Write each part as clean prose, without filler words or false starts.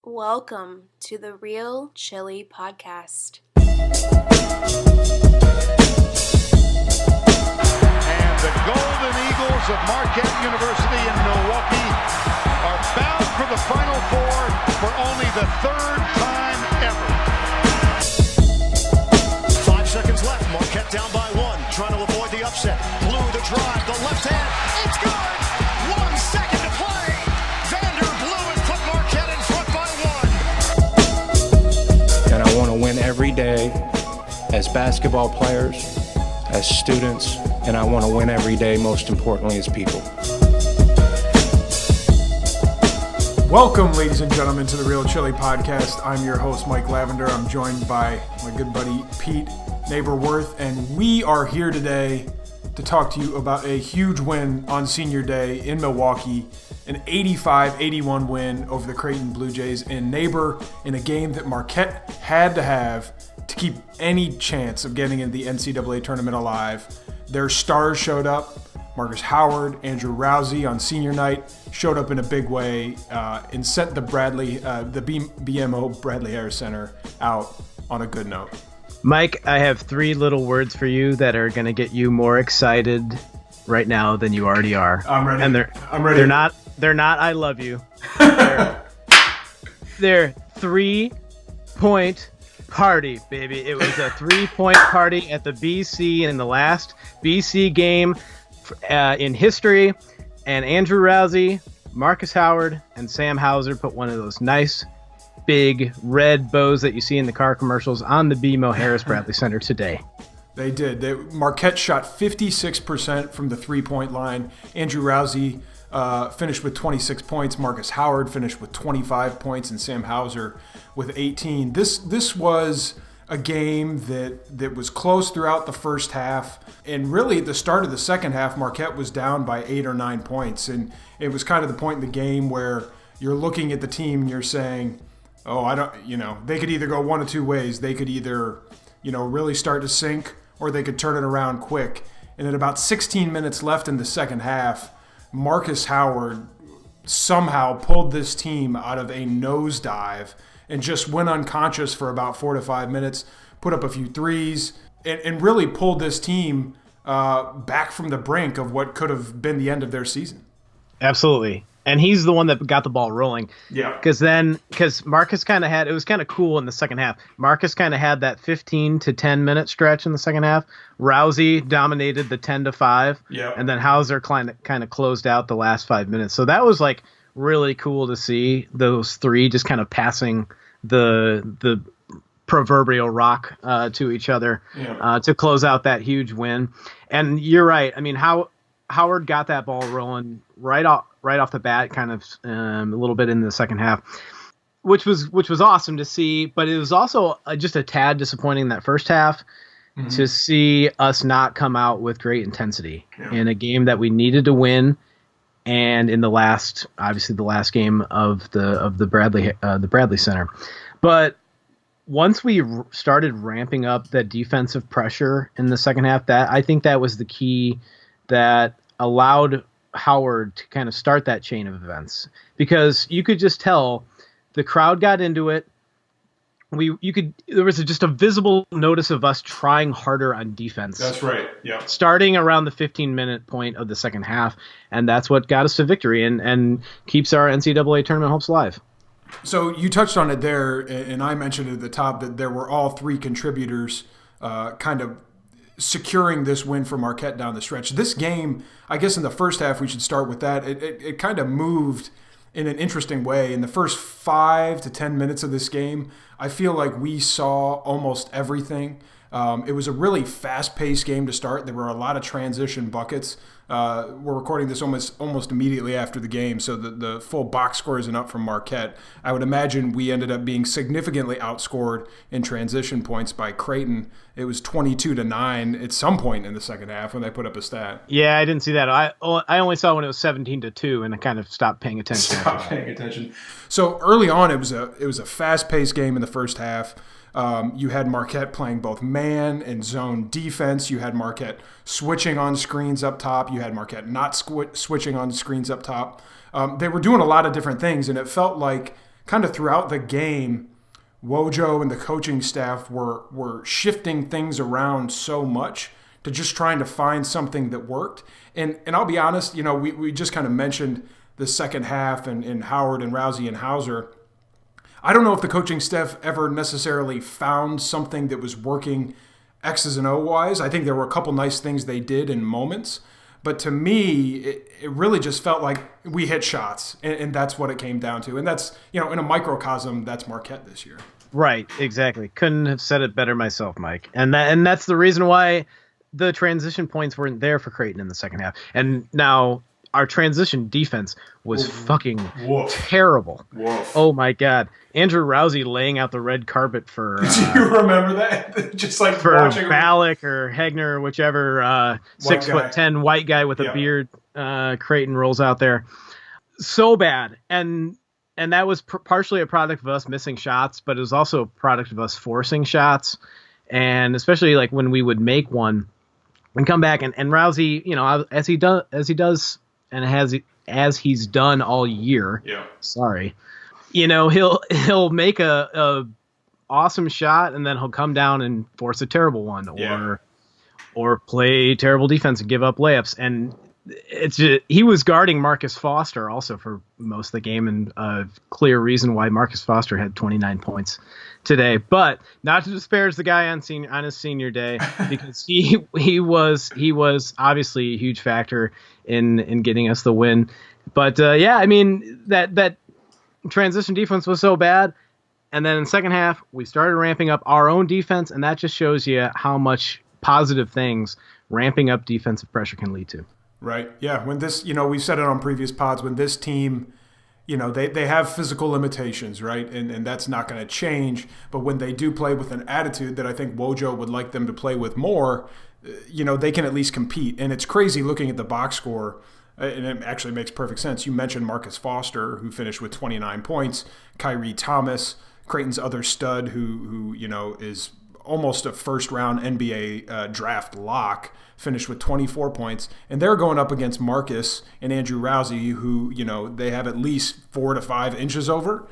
Welcome to the Real Chili Podcast. And the Golden Eagles of Marquette University in Milwaukee are bound for the Final Four for only the third time ever. 5 seconds left. Marquette down by one, trying to avoid the upset. Blue the drive, the left hand. It's good. 1 second to play. Vander Blue has put Marquette in front by one. And I want to win every day as basketball players, as students, and I want to win every day, most importantly, as people. Welcome, ladies and gentlemen, to the Real Chili Podcast. I'm your host, Mike Lavender. I'm joined by my good buddy, Pete Neighborworth, and we are here today to talk to you about a huge win on Senior Day in Milwaukee, an 85-81 win over the Creighton Blue Jays in Neighbor in a game that Marquette had to have to keep any chance of getting into the NCAA Tournament alive. Their stars showed up. Markus Howard, Andrew Rowsey on senior night showed up in a big way and sent the BMO Bradley Harris Center out on a good note. Mike, I have 3 little words for you that are going to get you more excited right now than you already are. I'm ready. And I'm ready. They're not I love you. They're 3-point party, baby. It was a 3-point party at the BC in the last BC game in history, and Andrew Rowsey, Markus Howard, and Sam Hauser put one of those nice big red bows that you see in the car commercials on the BMO Harris Bradley Center today. They did. Marquette shot 56% from the three-point line. Andrew Rowsey finished with 26 points. Markus Howard finished with 25 points, and Sam Hauser with 18. This was a game that was close throughout the first half, and really at the start of the second half, Marquette was down by 8 or 9 points, and it was kind of the point in the game where you're looking at the team and you're saying, they could either go one of two ways. They could either, really start to sink, or they could turn it around quick. And at about 16 minutes left in the second half, Markus Howard somehow pulled this team out of a nosedive and just went unconscious for about 4 to 5 minutes, put up a few threes, and really pulled this team back from the brink of what could have been the end of their season. Absolutely. And he's the one that got the ball rolling. Yeah. Because Markus it was kind of cool in the second half. Markus kind of had that 15 to 10 minute stretch in the second half. Rousey dominated the 10 to 5. Yeah. And then Hauser kind of closed out the last 5 minutes. So that was like really cool to see those 3 just kind of passing the proverbial rock to each other to close out that huge win. And you're right. I mean, Howard got that ball rolling right off the bat, kind of a little bit in the second half, which was awesome to see. But it was also just a tad disappointing in that first half to see us not come out with great intensity in a game that we needed to win, and in the last game of the Bradley Center. But once we started ramping up that defensive pressure in the second half, I think that was the key that allowed Howard to kind of start that chain of events, because you could just tell the crowd got into it. There was just a visible notice of us trying harder on defense. That's right. Yeah. Starting around the 15-minute point of the second half, and that's what got us to victory and keeps our NCAA tournament hopes alive. So you touched on it there, and I mentioned at the top that there were all 3 contributors kind of securing this win for Marquette down the stretch. This game, I guess in the first half, we should start with that. It kind of moved in an interesting way. In the first 5 to 10 minutes of this game, I feel like we saw almost everything. It was a really fast-paced game to start. There were a lot of transition buckets. We're recording this almost immediately after the game, so the full box score isn't up from Marquette. I would imagine we ended up being significantly outscored in transition points by Creighton. It was 22-9 at some point in the second half when they put up a stat. Yeah, I didn't see that. I only saw when it was 17-2, and I kind of stopped paying attention. So early on, it was a fast-paced game in the first half. You had Marquette playing both man and zone defense. You had Marquette switching on screens up top. You had Marquette not switching on screens up top. They were doing a lot of different things, and it felt like kind of throughout the game, Wojo and the coaching staff were shifting things around so much to just trying to find something that worked. And I'll be honest, we just kind of mentioned the second half and Howard and Rowsey and Hauser. I don't know if the coaching staff ever necessarily found something that was working X's and O wise. I think there were a couple nice things they did in moments. But to me, it really just felt like we hit shots, and that's what it came down to. And that's, in a microcosm, that's Marquette this year. Right, exactly. Couldn't have said it better myself, Mike. And that's the reason why the transition points weren't there for Creighton in the second half. And now our transition defense was fucking terrible. Woof. Oh, my God. Andrew Rowsey laying out the red carpet for... Do you remember that? Just like for Ballack or Hegner or whichever 6'10" white guy with a beard Creighton rolls out there. So bad. And that was partially a product of us missing shots, but it was also a product of us forcing shots. And especially like when we would make one and come back and Rowsey, as he does and as he's done all year. Yeah. Sorry. He'll make a awesome shot and then he'll come down and force a terrible one or play terrible defense and give up layups. And it's just, he was guarding Marcus Foster also for most of the game, and a clear reason why Marcus Foster had 29 points today. But not to disparage the guy on his senior day, because he was obviously a huge factor in getting us the win. But that transition defense was so bad, and then in the second half we started ramping up our own defense, and that just shows you how much positive things ramping up defensive pressure can lead to. Right. Yeah. When this, we've said it on previous pods, when this team, they have physical limitations, right? And that's not going to change. But when they do play with an attitude that I think Wojo would like them to play with more, they can at least compete. And it's crazy looking at the box score, and it actually makes perfect sense. You mentioned Marcus Foster, who finished with 29 points, Kyrie Thomas, Creighton's other stud, who is almost a first-round NBA draft lock, finished with 24 points. And they're going up against Marcus and Andrew Rowsey, who, they have at least 4 to 5 inches over.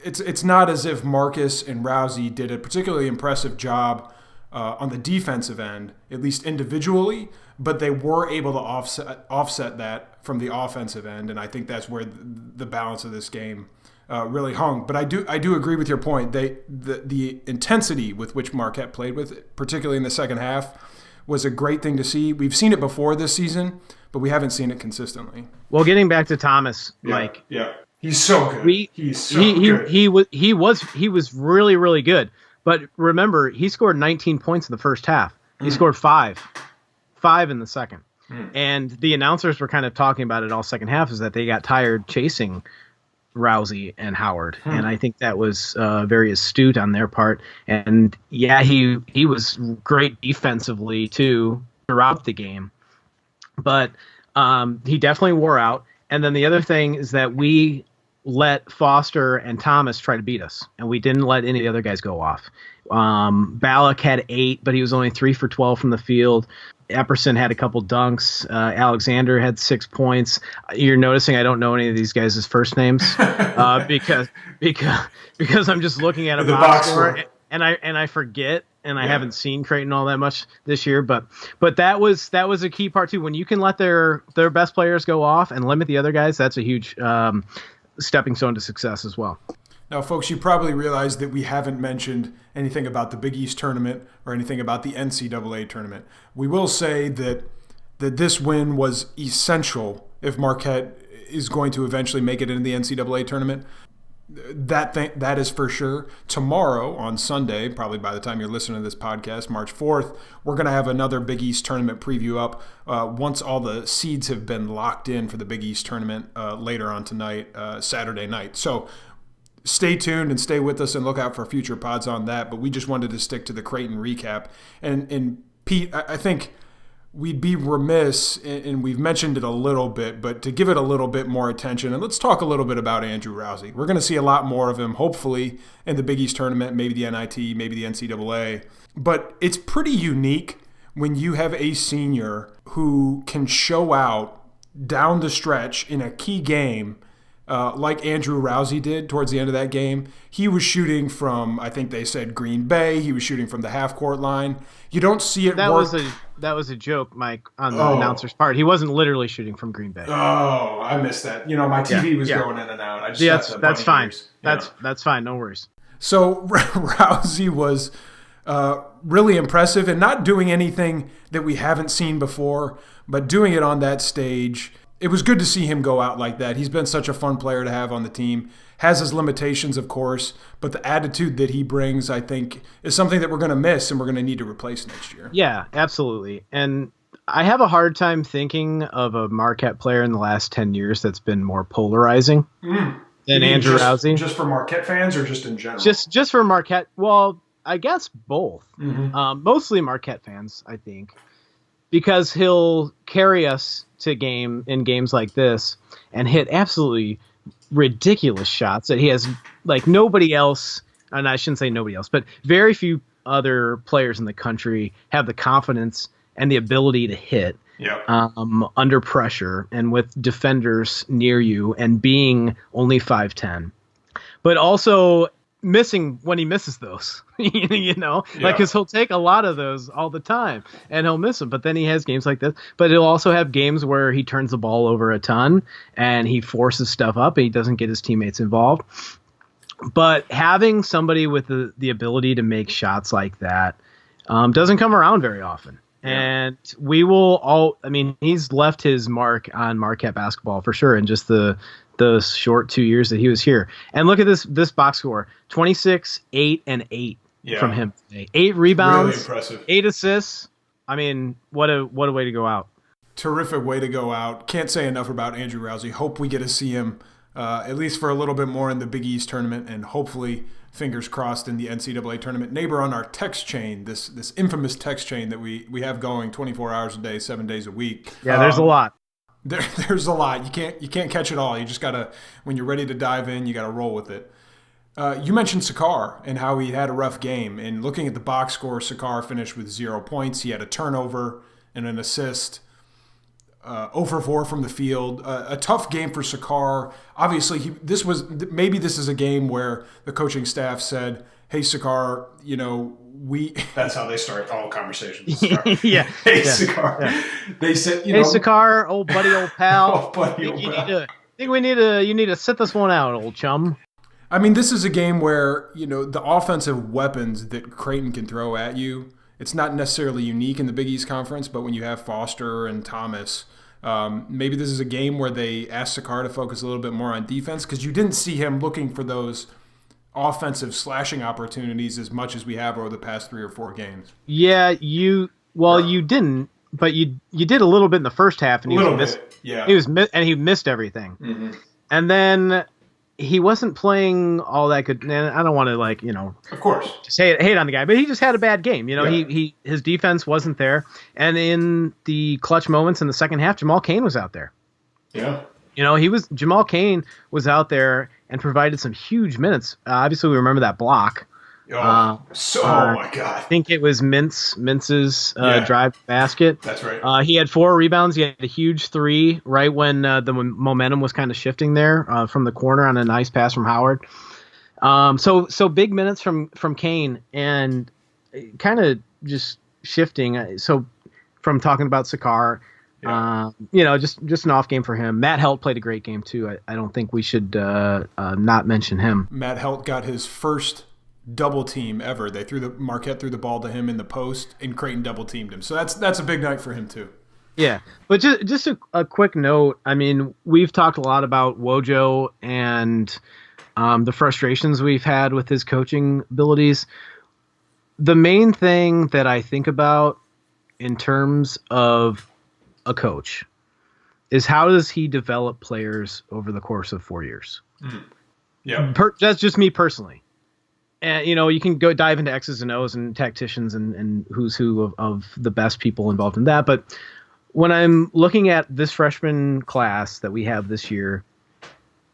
It's not as if Marcus and Rowsey did a particularly impressive job on the defensive end, at least individually, but they were able to offset that from the offensive end. And I think that's where the balance of this game really hung. But I do agree with your point. The intensity with which Marquette played with it, particularly in the second half, was a great thing to see. We've seen it before this season, but we haven't seen it consistently. Well, getting back to Thomas, Mike. Yeah. He's so good. Good. He was really, really good. But remember, he scored 19 points in the first half. He scored 5 in the second. And the announcers were kind of talking about it all second half, is that they got tired chasing Rowsey and Howard. And I think that was very astute on their part. And yeah, he was great defensively too throughout the game, but he definitely wore out. And then the other thing is that we let Foster and Thomas try to beat us, and we didn't let any of the other guys go off. Ballack had 8, but he was only 3 for 12 from the field. Epperson had a couple dunks. Alexander had 6 points. You're noticing I don't know any of these guys' first names because I'm just looking at a box score and I forget, and I haven't seen Creighton all that much this year. But that was a key part too. When you can let their best players go off and limit the other guys, that's a huge stepping stone to success as well. Now, folks, you probably realize that we haven't mentioned anything about the Big East tournament or anything about the NCAA tournament. We will say that this win was essential if Marquette is going to eventually make it into the NCAA tournament. That is for sure. Tomorrow, on Sunday, probably by the time you're listening to this podcast, March 4th, we're going to have another Big East tournament preview up once all the seeds have been locked in for the Big East tournament later on tonight, Saturday night. So stay tuned and stay with us and look out for future pods on that. But we just wanted to stick to the Creighton recap. And Pete, I think we'd be remiss, and we've mentioned it a little bit, but to give it a little bit more attention, and let's talk a little bit about Andrew Rowsey. We're going to see a lot more of him, hopefully, in the Big East tournament, maybe the NIT, maybe the NCAA. But it's pretty unique when you have a senior who can show out down the stretch in a key game like Andrew Rowsey did towards the end of that game. He was shooting from, I think they said Green Bay. He was shooting from the half-court line. You don't see it work. That was a joke, Mike, on the announcer's part. He wasn't literally shooting from Green Bay. Oh, I missed that. My TV was going in and out. I just that's fine. That's fine. No worries. So Rowsey was really impressive and not doing anything that we haven't seen before, but doing it on that stage. It was good to see him go out like that. He's been such a fun player to have on the team. Has his limitations, of course, but the attitude that he brings, I think, is something that we're going to miss and we're going to need to replace next year. Yeah, absolutely. And I have a hard time thinking of a Marquette player in the last 10 years that's been more polarizing than Andrew Rowsey. Just for Marquette fans or just in general? Just for Marquette. Well, I guess both. Mostly Marquette fans, I think, because he'll carry us to games like this and hit absolutely ridiculous shots that he has like nobody else, and I shouldn't say nobody else, but very few other players in the country have the confidence and the ability to hit under pressure and with defenders near you and being only 5'10", but also missing when he misses those, like, cause he'll take a lot of those all the time and he'll miss them. But then he has games like this, but he'll also have games where he turns the ball over a ton and he forces stuff up and he doesn't get his teammates involved. But having somebody with the ability to make shots like that doesn't come around very often. And we will he's left his mark on Marquette basketball for sure in just the short 2 years that he was here. And look at this box score: 26, 8, and 8 from him today. 8 rebounds, really impressive. 8 assists. I mean, what a way to go out. Terrific way to go out. Can't say enough about Andrew Rowsey. Hope we get to see him at least for a little bit more in the Big East tournament, and hopefully, fingers crossed, in the NCAA tournament. Neighbor on our text chain, this infamous text chain that we have going 24 hours a day, 7 days a week. Yeah, there's a lot. There's a lot. You can't catch it all. You just gotta, when you're ready to dive in, you gotta roll with it. You mentioned Sakar and how he had a rough game. And looking at the box score, Sakar finished with 0 points. He had a turnover and an assist. 0 for 4 from the field. A tough game for Sakar. Obviously, maybe this is a game where the coaching staff said, "Hey, Sakar, that's how they start all conversations." Yeah. Hey, Sakar. Yeah. They said, "Hey, Sakar, old buddy, old pal. You need to sit this one out, old chum." I mean, this is a game where, the offensive weapons that Creighton can throw at you, it's not necessarily unique in the Big East Conference, but when you have Foster and Thomas, maybe this is a game where they ask Sakar to focus a little bit more on defense, because you didn't see him looking for those offensive slashing opportunities as much as we have over the past 3 or 4 games. Yeah, you didn't, but you did a little bit in the first half, and he missed everything. Mm-hmm. And then he wasn't playing all that good. And I don't want to of course, just hate on the guy, but he just had a bad game. His defense wasn't there, and in the clutch moments in the second half, Jamal Cain was out there. Yeah. Jamal Cain was out there and provided some huge minutes. Obviously, we remember that block. Oh my God! I think it was Mintz's drive basket. That's right. He had 4 rebounds. He had a huge 3 right when the momentum was kind of shifting there from the corner on a nice pass from Howard. So big minutes from Cain, and kind of just shifting. So from talking about Sakar, just an off game for him. Matt Helt played a great game too. I don't think we should not mention him. Matt Helt got his first double team ever. Marquette threw the ball to him in the post, and Creighton double teamed him. So that's a big night for him too. Yeah, but just a quick note. I mean, we've talked a lot about Wojo and the frustrations we've had with his coaching abilities. The main thing that I think about in terms of a coach is how does he develop players over the course of 4 years? Mm. Yeah, that's just me personally. And, you can go dive into X's and O's and tacticians and who's who of the best people involved in that. But when I'm looking at this freshman class that we have this year,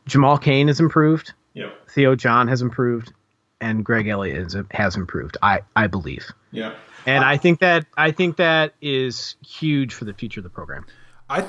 Jamal Cain has improved. Yep. Theo John has improved. And Greg Elliott has improved, I believe. Yeah. And I think that is huge for the future of the program. I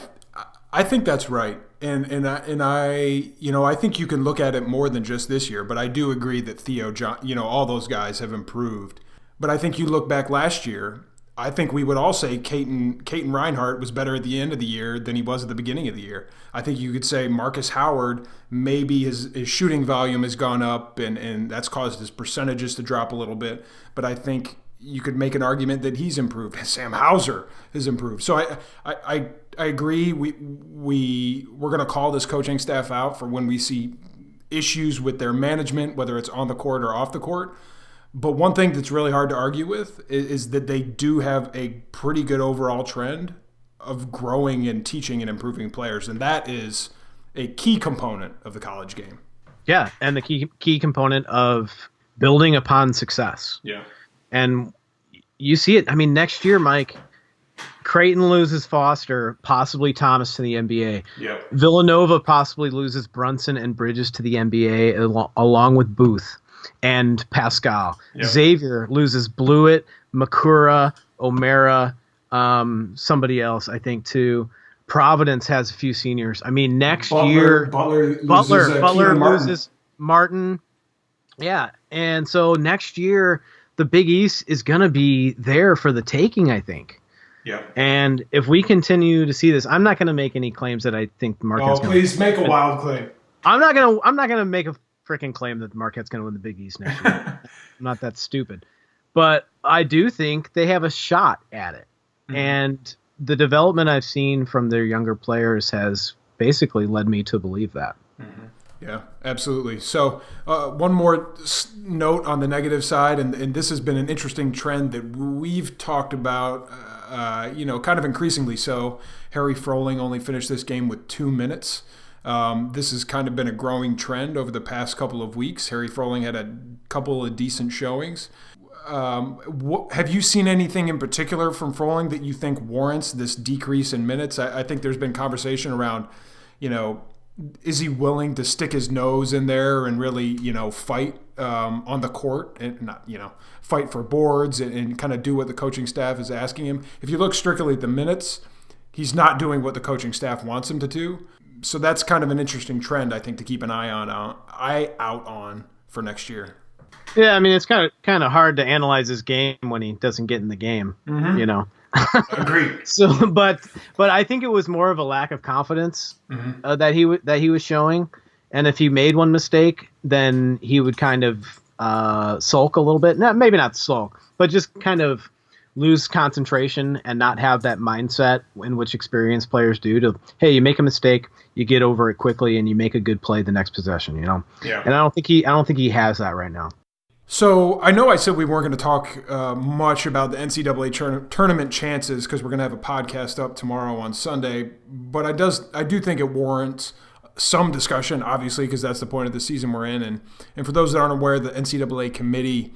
think that's right. And I think you can look at it more than just this year, but I do agree that Theo, John, all those guys have improved. But I think you look back last year, I think we would all say Creighton Reinhardt was better at the end of the year than he was at the beginning of the year. I think you could say Markus Howard, maybe his shooting volume has gone up and that's caused his percentages to drop a little bit. But I think you could make an argument that he's improved. Sam Hauser has improved. So I agree. We're going to call this coaching staff out for when we see issues with their management, whether it's on the court or off the court. But one thing that's really hard to argue with is that they do have a pretty good overall trend of growing and teaching and improving players. And that is a key component of the college game. Yeah, and the key component of building upon success. Yeah. And you see it. I mean, next year, Mike, Creighton loses Foster, possibly Thomas to the NBA. Yep. Villanova possibly loses Brunson and Bridges to the NBA along with Booth and Pascal. Yep. Xavier loses Blewett, Makura, O'Mara, somebody else, I think, too. Providence has a few seniors. I mean, next year, Butler loses Martin. Yeah, and so next year, the Big East is going to be there for the taking, I think. Yeah. And if we continue to see this, I'm not going to make any claims that I think Marquette's going to. Please make a wild claim. I'm not going to make a freaking claim that Marquette's going to win the Big East next year. I'm not that stupid. But I do think they have a shot at it. Mm-hmm. And the development I've seen from their younger players has basically led me to believe that. Mm-hmm. Yeah, absolutely. So one more note on the negative side, and this has been an interesting trend that we've talked about, kind of increasingly so. Harry Froling only finished this game with 2 minutes. This has kind of been a growing trend over the past couple of weeks. Harry Froling had a couple of decent showings. Have you seen anything in particular from Froling that you think warrants this decrease in minutes? I think there's been conversation around, is he willing to stick his nose in there and really, fight on the court and not, fight for boards and kind of do what the coaching staff is asking him? If you look strictly at the minutes, he's not doing what the coaching staff wants him to do. So that's kind of an interesting trend, I think, to keep an eye out on for next year. Yeah, I mean, it's kind of hard to analyze his game when he doesn't get in the game, Agreed. So, but I think it was more of a lack of confidence that he was showing, and if he made one mistake, then he would kind of sulk a little bit. Maybe not sulk, but just kind of lose concentration and not have that mindset in which experienced players do. To hey, you make a mistake, you get over it quickly, and you make a good play the next possession. Yeah. And I don't think he has that right now. So I know I said we weren't going to talk much about the NCAA tournament chances because we're going to have a podcast up tomorrow on Sunday, but I do think it warrants some discussion, obviously, because that's the point of the season we're in. And for those that aren't aware, the NCAA committee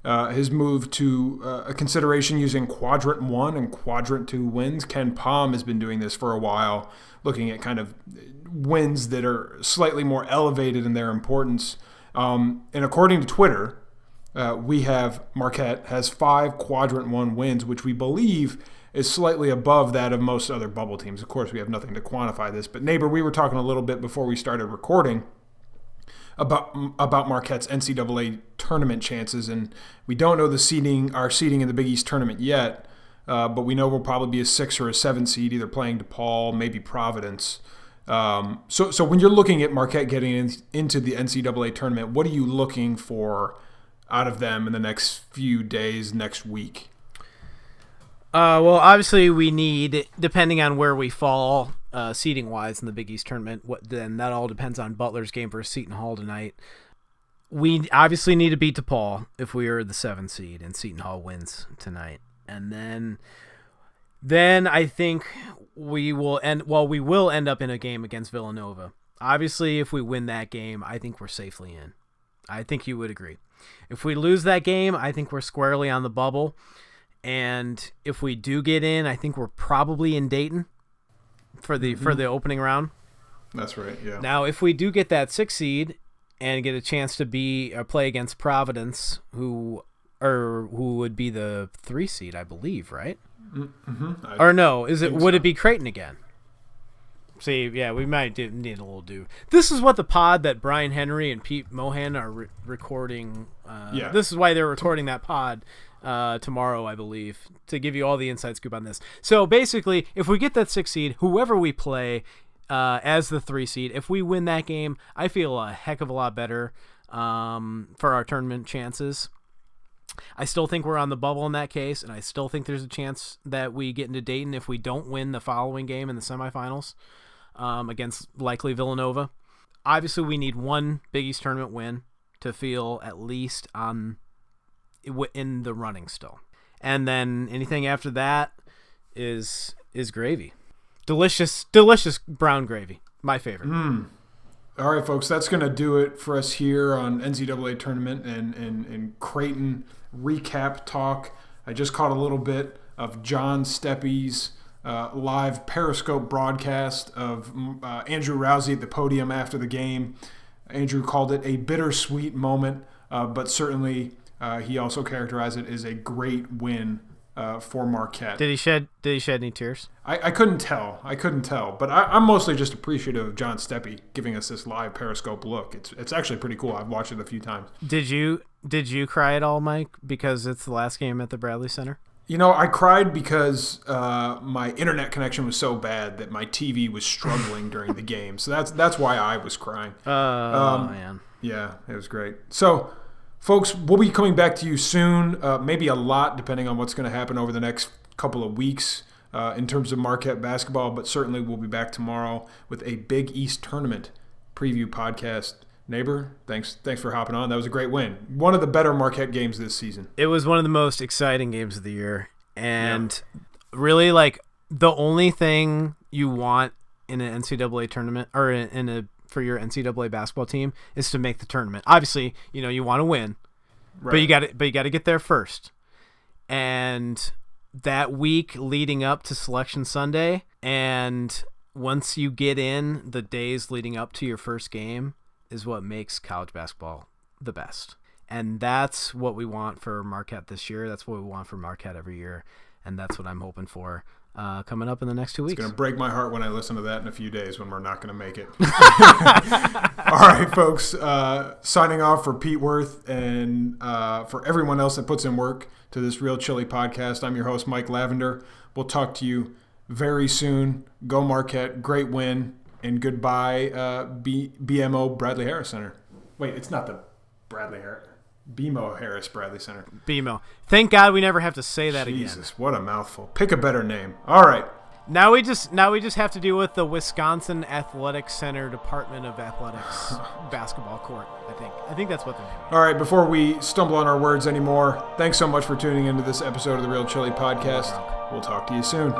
has moved to a consideration using Quadrant 1 and Quadrant 2 wins. Ken Palm has been doing this for a while, looking at kind of wins that are slightly more elevated in their importance. And according to Twitter, we have Marquette has 5 Quadrant 1 wins, which we believe is slightly above that of most other bubble teams. Of course, we have nothing to quantify this. But, Neighbor, we were talking a little bit before we started recording about Marquette's NCAA tournament chances, and we don't know our seeding in the Big East tournament yet, but we know we'll probably be a 6 or a 7 seed, either playing DePaul, maybe Providence. So when you're looking at Marquette getting into the NCAA tournament, what are you looking for out of them in the next few days, next week? Well, obviously we need, depending on where we fall seeding-wise in the Big East tournament, then that all depends on Butler's game versus Seton Hall tonight. We obviously need to beat DePaul if we are the 7th seed and Seton Hall wins tonight. And then I think we will end up in a game against Villanova. Obviously, if we win that game, I think we're safely in. I think you would agree. If we lose that game, I think we're squarely on the bubble. And if we do get in, I think we're probably in Dayton for the opening round. That's right, yeah. Now, if we do get that 6th seed and get a chance to play against Providence, who would be the 3 seed, I believe, right? Mm-hmm. Would it be Creighton again? See, yeah, we might need a little do. This is what the pod that Brian Henry and Pete Mohan are recording. This is why they're recording that pod tomorrow, I believe, to give you all the inside scoop on this. So basically, if we get that 6 seed, whoever we play as the 3 seed, if we win that game, I feel a heck of a lot better for our tournament chances. I still think we're on the bubble in that case, and I still think there's a chance that we get into Dayton if we don't win the following game in the semifinals against likely Villanova. Obviously, we need one Big East tournament win to feel at least in the running still. And then anything after that is gravy. Delicious brown gravy. My favorite. All right, folks, that's going to do it for us here on NCAA Tournament and Creighton recap talk. I just caught a little bit of John Steppe's live Periscope broadcast of Andrew Rowsey at the podium after the game. Andrew called it a bittersweet moment, but certainly he also characterized it as a great win for Marquette. Did he shed any tears? I couldn't tell. But I'm mostly just appreciative of John Steppe giving us this live Periscope look. It's actually pretty cool. I've watched it a few times. Did you cry at all, Mike, because it's the last game at the Bradley Center? You know, I cried because my internet connection was so bad that my TV was struggling during the game. So that's why I was crying. Man. Yeah, it was great. So, folks, we'll be coming back to you soon, maybe a lot, depending on what's going to happen over the next couple of weeks in terms of Marquette basketball, but certainly we'll be back tomorrow with a Big East Tournament preview podcast. Neighbor, thanks for hopping on. That was a great win. One of the better Marquette games this season. It was one of the most exciting games of the year, and really, like, the only thing you want in an NCAA tournament or for your NCAA basketball team is to make the tournament. Obviously, you want to win, right, but you got to get there first. And that week leading up to Selection Sunday, and once you get in, the days leading up to your first game is what makes college basketball the best. And that's what we want for Marquette this year. That's what we want for Marquette every year. And that's what I'm hoping for coming up in the next 2 weeks. It's going to break my heart when I listen to that in a few days when we're not going to make it. All right, folks. Signing off for Pete Worth and for everyone else that puts in work to this Real Chili podcast. I'm your host, Mike Lavender. We'll talk to you very soon. Go Marquette. Great win. And goodbye, BMO Bradley Harris Center. Wait, it's not the Bradley Harris. BMO Harris Bradley Center. BMO. Thank God we never have to say that again. Jesus, what a mouthful. Pick a better name. All right. Now we just have to deal with the Wisconsin Athletic Center Department of Athletics basketball court, I think that's what they're naming. All right, before we stumble on our words anymore, thanks so much for tuning into this episode of the Real Chili Podcast. We'll talk to you soon.